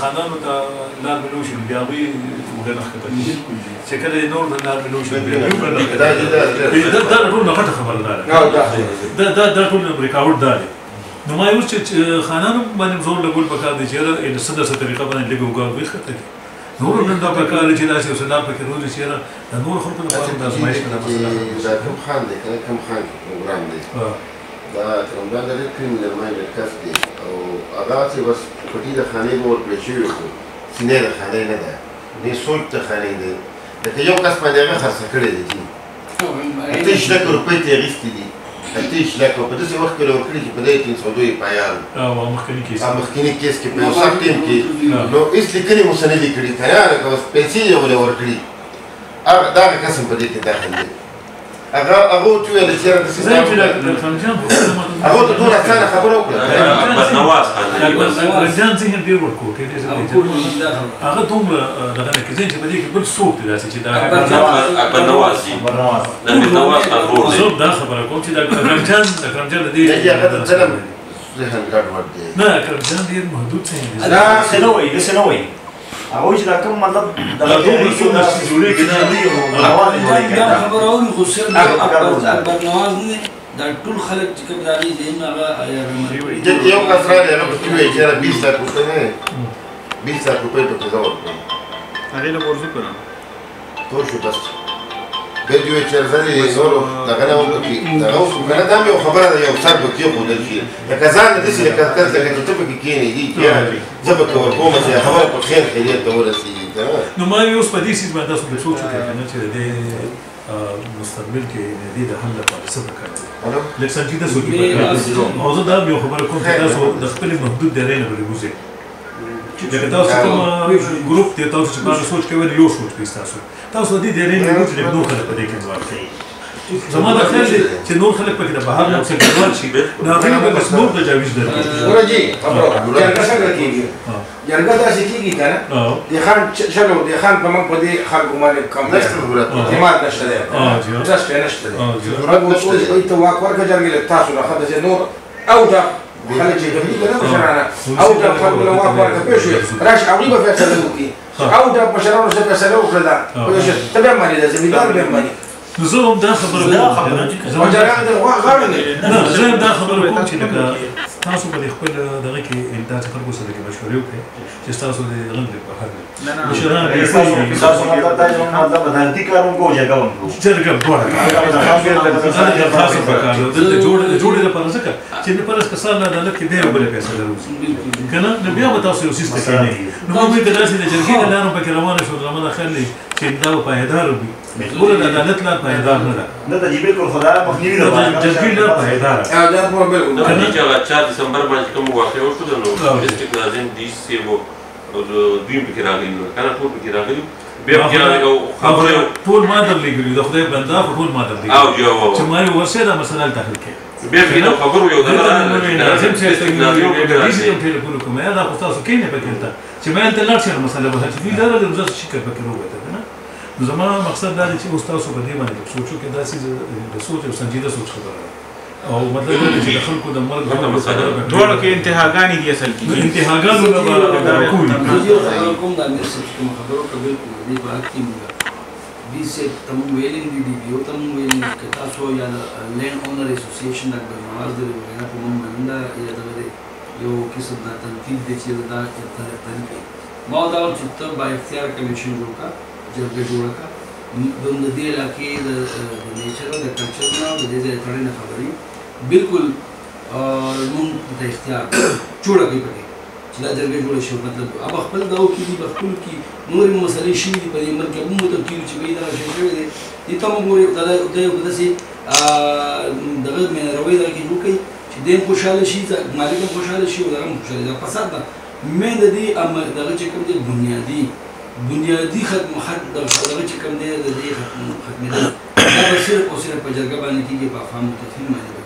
خانانو ته لار مې نه وشول بیا هغوی وګه نښکته کړي چې کله یې نور ته لار مې نه وشول بیا دا ټول نه غټه خبره ده دا ټول رکاوټ دا دی نو ما یې اوس چې خانانو باندې زور لګول پکار دی چې یاره څه داسې طریقه باندې لږ وګه هغوی ښه کوي نور نن دا پکار دی چې داسې اوسه لار پکې روزي چې یاره د نورو خلکو لپاره هم د ازمایښت ده دا کوم خان دی که کوم خان پروګرام دی دا رمضان د ډېر کریمینل مایندډ کس دی او هغه چې بس پټي د خانې به ورکړل شوي خو سینې د خانې نه ده دې سوچ د خانې دی لکه یو کس باندې هغه خرڅه کړې دی جي 8 لک روپۍ ترې اخیستي دي 8 لک په داسې وخت کې ورکړي چې په دې 302 یې پایان مخکیني کیس کې په یو سخت ټیم کې نو هېڅ لیکنې مو څه نه دي کړي که نه لکه بس پیسې یې ولې ورکړي دغه قسم په دې کې داخل دی هغه ورته وویل چې یاره داسې هغه ورته ټوله اسانه خبره وکړه بدنواز رنجان ذهن ډېر ورکوټ هغه دومره دغه نه کې ذهن چې په دې کې بل څوک دی داسې چې بدنواز دي د بدنواز ورور دی زه دا خبره کوم چې د اکرمجان د دې هغه د ظلم ذهن ګډوډ دی نه اکرمجان ډېر محدود ذهن دی دا څه نه وایي داسې نه وایي هغوی چې دا کوم مطلب دا دومره څومره چې جوړېږي دا خبره اوري خو صرف اکبرنواز نه دا ټول خلک چې کوم د هغې ذهن هغه دلته یو کس راغلی هغه پکې وایي چې یاره 20 لک روپۍ نه 20 لک روپۍ پکې زه ورکړم هغې له موضوع کړم ټول شو بس بیا دې وایي چې زه دې نورو دغه نه هم پکې دغه وشو که نه دا هم یو خبره ده یو سر به کېښودل شي لکه ځان نه داسې لکه کس لکه چې ته پکې کښېنېدي زه به که ورکوم چې خبره په خیر خیریت ته ورسېږي نو ما یې اوس په دې څیز باندې تاسو د سوچ وکړئ که نه چې د دې مستقبل کې د دې د حل لپاره څه پکار دي لږ سنجیده سوچ وکړئ او زه دا یو خبره کوم چې تاسو د خپلې محدود دایرې نه بلې وځئ لکه تاسو کوم ګروپ دی تاسو چې باندې سوچ کوئ یو سوچ کوئ تاسو د دې دایرې نه وځئ لږ نور خلک په دې کې انزوا کوي زما دا خیال دی چې نور خلک پکې د بهر نه څرګندوال شي نو هغوی به بس نور تجاویز درکړي ګوره جي جرګه څنګه کېږي جرګه داسې کېږي که نه د خان چلو د خان په موږ په دې خلکو باندې کم اعتماد نشته دی ټرسټ یې نشته دی دوی ته واک ورکړه جرګې له تاسو نه ښه داسې نور اوټه خلک چې کوي که نه مشرانه اوټه خلکو له واک ورکړه پوه شوې راشي هغوی به فیصله وکړي اوټه مشرانو څه فیصله وکړه دا ته بیا مانې ده زمیندار بیا مانې نو زه هم دا خبره کوم زه هم دا خبره کوم چې لکه تاسو به د خپل دغه کې داسې خلکو سره کې مشورې وکړئ چې ستاسو د غږ د بهر مشران تاسو مطلب دا چې مطلب بدانتي کار وکړو جرګه وکړو جرګه دواړه تاسو پکار دلته جوړې لپاره ځکه چې د پرس کسان نه عدالت کې بیا یو بله فیصله راوځي که نه نو بیا به تاسو یو څیز ته کښېنئ نو موږ که داسې د جرګې د لارو پکې روانه شو زما دا خیال دی چې دا به پایداره وي ټوله د عدالت لار پایدار نه ده نه ته جي بالکل خو دا مخنیوي ده جرګې لار پایداره چې هغه 4 دسمبر باندې کوم واقع وشو نو ډسټرکټ ناظم ډي سي وو دوی پکې راغلي نو که نه ټول پکې راغلي بیا پکې راغلي خبره ټول ما درلېږلي د خدای بنده خو ټول ما درلېږلي چې ما یې ورسې دا مسله هلته حل کړې بیا پکې نو خبرو یو ناظم صاحب ټلیفون کوم یا دا خو تاسو کښېنئ پکې هلته چې ما هلته لاړ شئ نو مسله به حل شي دوی لرله نو زه شکر پکې راووته که نه نو زما مقصد دا دی چې اوس تاسو په دې باندې سوچ وکړئ دا څیز د سوچ او سنجیده سوچ خبره ده او مطلب دا دی چې د خلکو د مرګ دواړو کې انتهاګانې دي اصل کې انتهاګانو نه به کوي کوم دا امیر صاحب کوم خبرو که بلکل د دې په حق کې موږ ډي صاحب ته موږ ویلي دي ډي پي او ته موږ ویلي دي که تاسو یا د لینډ اونر اسوسیشن د اکبرنواز د وینا په موږ باندې دا یا دغه یو قسم دا تنقید دی چې دا تنقید ما دا چې ته با اختیار کمیشن جوړ کړه جرګه جوړه کړه د دې علاقې د نیچر او د کلچر نه او د دې ځای تړلې خبرې بالکل موږ ته اختیار جوړه کړي پکې چې دا جرګه جوړه شي مطلب اب خپل دا وکړي دي په خپل کې نورې مسلې شوي دي په دې ملک کې موږ ته کېږي چې دا شی شوی دی دې ته موږ دا یو داسې دغه مینروي دغه کې جوړ کړي چې دې خوشحاله شي مالک هم خوشحاله شي او دغه هم خوشحاله دا فساد ده مین د دې دغه چې کوم دی بنیادي دغه چې کوم دی د دې ختمېدل دا به صرف او صرف په جرګه باندې کېږي په افهام متفهیم باندې